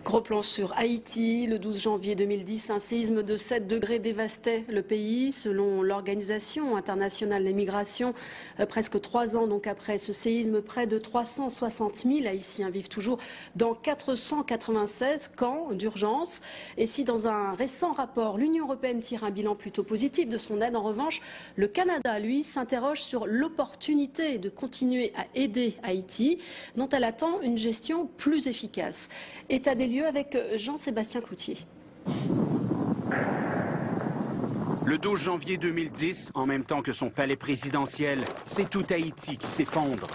Gros plan sur Haïti. Le 12 janvier 2010, un séisme de 7 degrés dévastait le pays. Selon l'Organisation internationale des migrations, presque 3 ans donc après ce séisme, près de 360 000 Haïtiens vivent toujours dans 496 camps d'urgence. Et si dans un récent rapport, l'Union européenne tire un bilan plutôt positif de son aide, en revanche, le Canada, lui, s'interroge sur l'opportunité de continuer à aider Haïti, dont elle attend une gestion plus efficace. État des lieux avec Jean-Sébastien Cloutier. Le 12 janvier 2010, en même temps que son palais présidentiel, c'est tout Haïti qui s'effondre.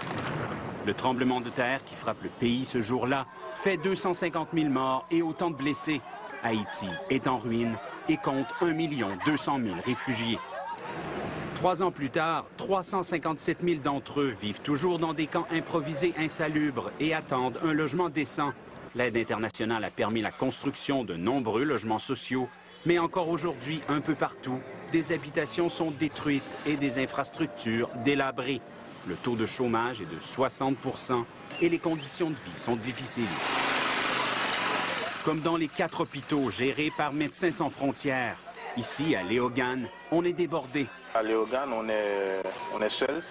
Le tremblement de terre qui frappe le pays ce jour-là fait 250 000 morts et autant de blessés. Haïti est en ruine et compte 1 200 000 réfugiés. 3 ans plus tard, 357 000 d'entre eux vivent toujours dans des camps improvisés insalubres et attendent un logement décent. L'aide internationale a permis la construction de nombreux logements sociaux, mais encore aujourd'hui, un peu partout, des habitations sont détruites et des infrastructures délabrées. Le taux de chômage est de 60 % et les conditions de vie sont difficiles. Comme dans les 4 hôpitaux gérés par Médecins sans frontières. Ici, à Léogane, on est débordé. À Léogane, on est seul.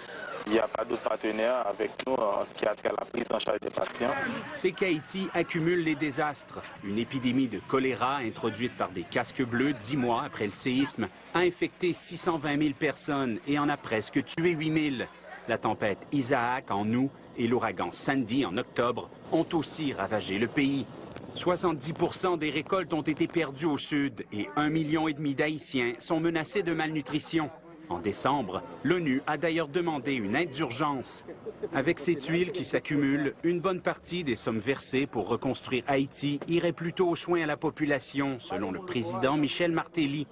Il n'y a pas d'autres partenaires avec nous en ce qui a trait à la prise en charge des patients. C'est qu'Haïti accumule les désastres. Une épidémie de choléra introduite par des casques bleus 10 mois après le séisme a infecté 620 000 personnes et en a presque tué 8 000. La tempête Isaac en août et l'ouragan Sandy en octobre ont aussi ravagé le pays. 70 % des récoltes ont été perdues au sud et 1,5 million d'Haïtiens sont menacés de malnutrition. En décembre, l'ONU a d'ailleurs demandé une aide d'urgence. Avec ces tuiles qui s'accumulent, une bonne partie des sommes versées pour reconstruire Haïti irait plutôt aux soins à la population, selon le président Michel Martelly.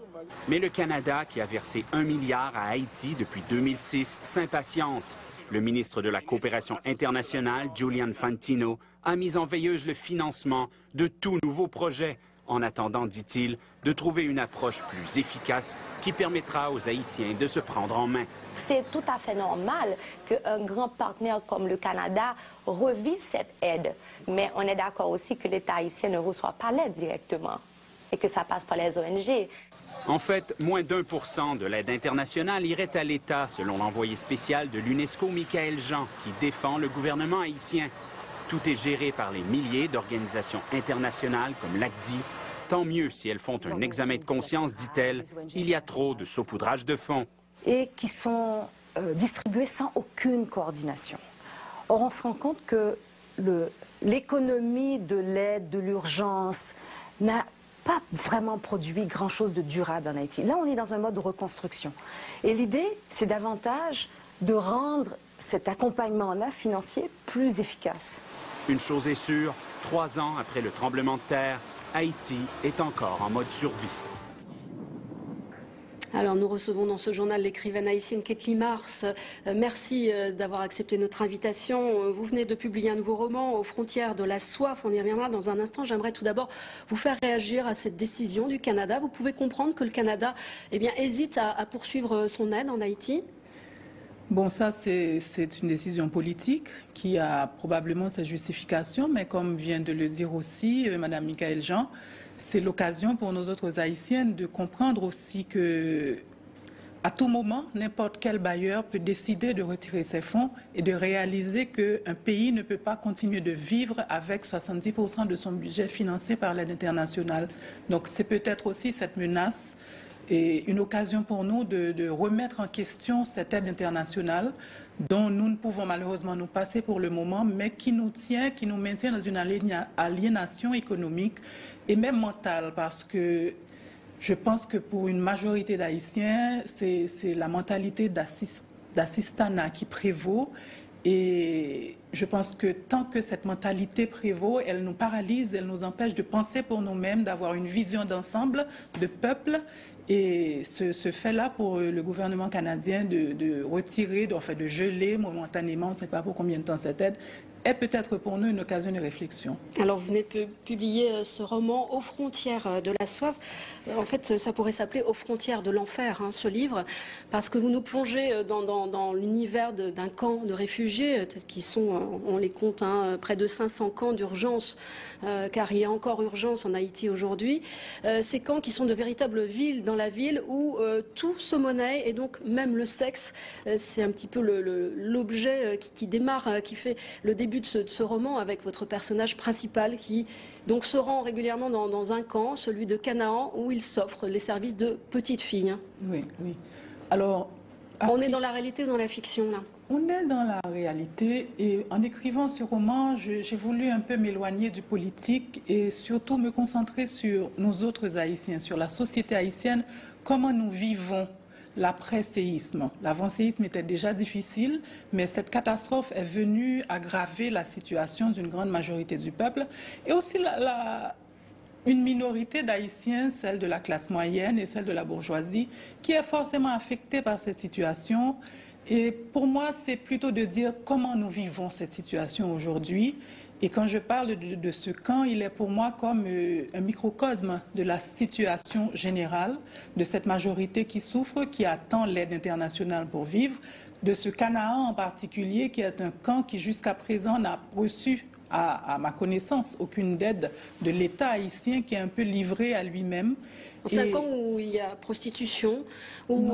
Mais le Canada, qui a versé 1 milliard à Haïti depuis 2006, s'impatiente. Le ministre de la Coopération internationale, Julian Fantino, a mis en veilleuse le financement de tout nouveau projet, en attendant, dit-il, de trouver une approche plus efficace qui permettra aux Haïtiens de se prendre en main. C'est tout à fait normal qu'un grand partenaire comme le Canada revise cette aide. Mais on est d'accord aussi que l'État haïtien ne reçoit pas l'aide directement et que ça passe par les ONG. En fait, moins d'1 % de l'aide internationale irait à l'État, selon l'envoyé spécial de l'UNESCO, Michaël Jean, qui défend le gouvernement haïtien. Tout est géré par les milliers d'organisations internationales comme l'ACDI. Tant mieux si elles font un examen de conscience, dit-elle. Il y a trop de saupoudrage de fonds. Et qui sont distribués sans aucune coordination. Or, on se rend compte que l'économie de l'aide, de l'urgence, n'a pas vraiment produit grand-chose de durable en Haïti. Là, on est dans un mode de reconstruction. Et l'idée, c'est davantage de rendre cet accompagnement-là financier plus efficace. Une chose est sûre, 3 ans après le tremblement de terre, Haïti est encore en mode survie. Alors nous recevons dans ce journal l'écrivaine haïtienne Ketli Mars. Merci d'avoir accepté notre invitation. Vous venez de publier un nouveau roman, Aux frontières de la soif. On y reviendra dans un instant. J'aimerais tout d'abord vous faire réagir à cette décision du Canada. Vous pouvez comprendre que le Canada hésite à poursuivre son aide en Haïti ? Bon, ça, c'est une décision politique qui a probablement sa justification, mais comme vient de le dire aussi Mme Michaël Jean, c'est l'occasion pour nos autres Haïtiennes de comprendre aussi que, à tout moment, n'importe quel bailleur peut décider de retirer ses fonds et de réaliser qu'un pays ne peut pas continuer de vivre avec 70 % de son budget financé par l'aide internationale. Donc, c'est peut-être aussi cette menace et une occasion pour nous de remettre en question cette aide internationale dont nous ne pouvons malheureusement nous passer pour le moment, mais qui nous maintient dans une aliénation économique et même mentale, parce que je pense que pour une majorité d'Haïtiens, c'est la mentalité d'assistanat qui prévaut. Et je pense que tant que cette mentalité prévaut, elle nous paralyse, elle nous empêche de penser pour nous-mêmes, d'avoir une vision d'ensemble, de peuple. Et ce fait-là pour le gouvernement canadien de retirer, de geler momentanément, on ne sait pas pour combien de temps cette aide, est peut-être pour nous une occasion de réflexion. Alors, vous venez de publier ce roman « Aux frontières de la soif ». En fait, ça pourrait s'appeler « Aux frontières de l'enfer », ce livre, parce que vous nous plongez dans l'univers d'un camp de réfugiés, tels qu'ils sont, on les compte, près de 500 camps d'urgence, car il y a encore urgence en Haïti aujourd'hui. Ces camps qui sont de véritables villes dans la ville où tout se monnaie, et donc même le sexe, c'est un petit peu l'objet qui démarre, qui fait le début de ce roman avec votre personnage principal qui donc se rend régulièrement dans un camp, celui de Canaan, où il s'offre les services de petites filles. Oui, oui. Alors, on est dans la réalité ou dans la fiction, là? On est dans la réalité, et en écrivant ce roman, j'ai voulu un peu m'éloigner du politique et surtout me concentrer sur nos autres Haïtiens, sur la société haïtienne, comment nous vivons l'après-séisme. L'avant-séisme était déjà difficile, mais cette catastrophe est venue aggraver la situation d'une grande majorité du peuple et aussi une minorité d'Haïtiens, celle de la classe moyenne et celle de la bourgeoisie, qui est forcément affectée par cette situation. Et pour moi, c'est plutôt de dire comment nous vivons cette situation aujourd'hui. Et quand je parle de ce camp, il est pour moi comme un microcosme de la situation générale, de cette majorité qui souffre, qui attend l'aide internationale pour vivre, de ce Canaan en particulier, qui est un camp qui jusqu'à présent n'a reçu, à ma connaissance, aucune aide de l'État haïtien, qui est un peu livré à lui-même. C'est un camp où il y a prostitution, où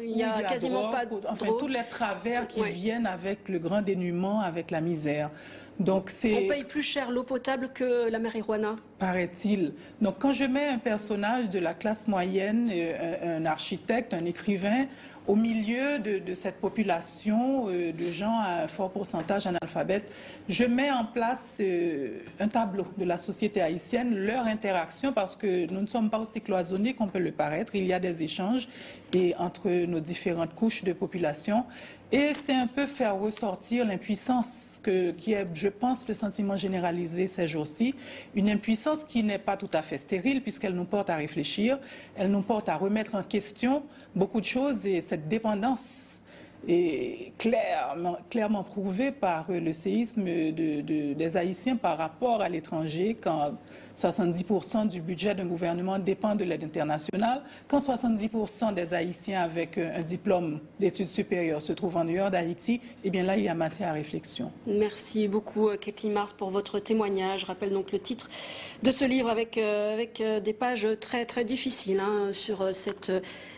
il n'y a quasiment pas de drogue. Enfin, tous les travers qui viennent avec le grand dénuement, avec la misère. Donc, on paye plus cher l'eau potable que la marijuana, paraît-il. Donc, quand je mets un personnage de la classe moyenne, un architecte, un écrivain, au milieu de cette population de gens à un fort pourcentage analphabètes, je mets en place un tableau de la société haïtienne, leur interaction, parce que nous ne sommes pas aussi cloisonnés qu'on peut le paraître. Il y a des échanges entre nos différentes couches de population. Et c'est un peu faire ressortir l'impuissance qui est, je pense, le sentiment généralisé ces jours-ci. Une impuissance qui n'est pas tout à fait stérile puisqu'elle nous porte à réfléchir, elle nous porte à remettre en question beaucoup de choses et cette dépendance est clairement prouvée par le séisme des Haïtiens par rapport à l'étranger quand 70% du budget d'un gouvernement dépend de l'aide internationale. Quand 70% des Haïtiens avec un diplôme d'études supérieures se trouvent en dehors d'Haïti, eh bien là, il y a matière à réflexion. Merci beaucoup, Kathleen Mars, pour votre témoignage. Je rappelle donc le titre de ce livre avec des pages très, très difficiles sur cette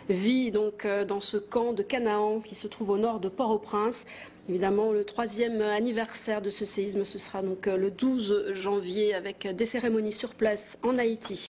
vie donc, dans ce camp de Canaan qui se trouve au nord de Port-au-Prince. Évidemment, le 3e anniversaire de ce séisme, ce sera donc le 12 janvier avec des cérémonies sur place en Haïti.